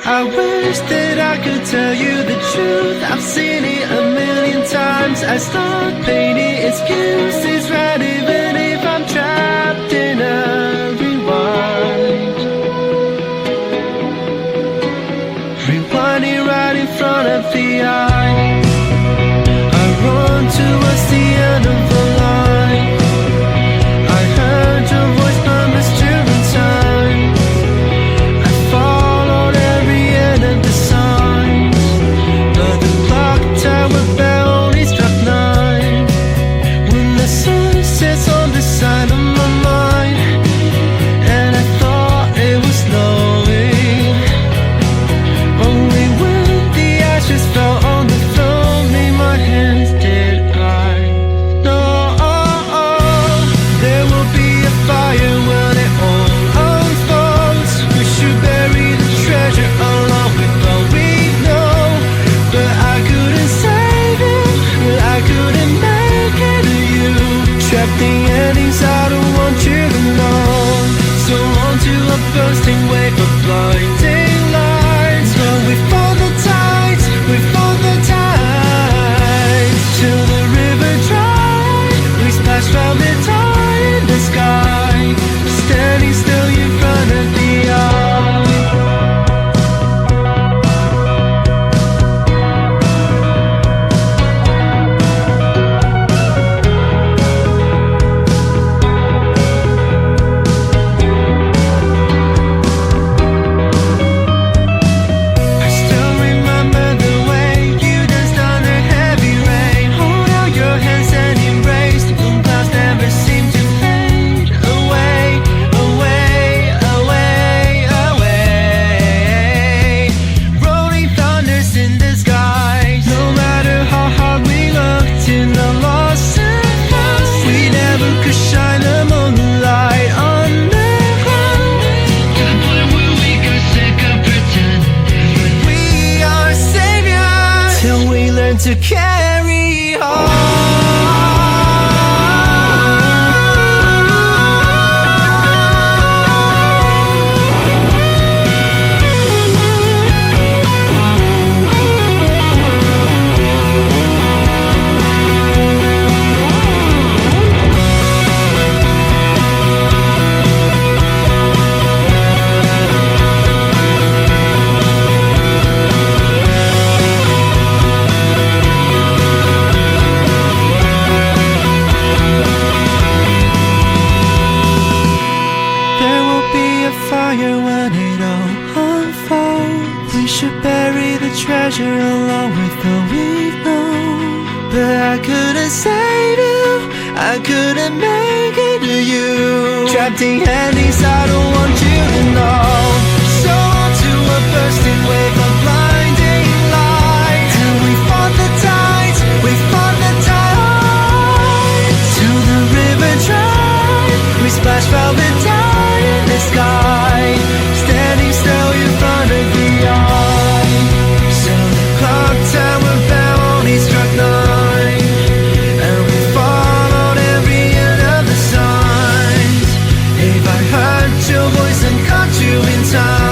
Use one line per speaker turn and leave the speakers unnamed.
I wish that I could tell you the truth. I've seen it a million times. I start painting excuses, right? Even if I'm trapped in a rewind. Rewinding right in front of the eye. I run towards the end of the line. I heard your voice promise to return. I followed every end of the signs, but the clock tower bell only struck 9. When the sun sets on the side of my mind, and I thought it was snowing, only when the ashes fell on the floor made my hands did I know. There will be a fire when it all unfolds. We should bury the treasure along with what we know, but I couldn't save it, I couldn't make it to you. Trapped the endings I don't want you to know. So onto a bursting wave of blinding lights. But we found the tides, we found the tides. Till the river dry, we splash from it high in the sky, standing still in front of the eye. I still remember the way you danced under heavy rain. Hold out your hands and embrace. The clouds never seem to fade away, away, away, away. Rolling thunders in the skies. No matter how hard we looked in the lost and found, we never could shine the moonlight on the ground. To the point where we got sick of pretending we are saviors, till we learn to carry on. There will be a fire when it all unfolds. We should bury the treasure along with what we know, but I couldn't save you, I couldn't make it to you. Trapped in endings I don't want you to know. So onto a bursting wave of blinding light, and we fought the tides, we fought the tides. Till the river dry, we splash velvet down in the sky, standing still in front of the eye. So the clock tower bell only struck 9, and we followed every end of the signs. If I heard your voice and caught you in time,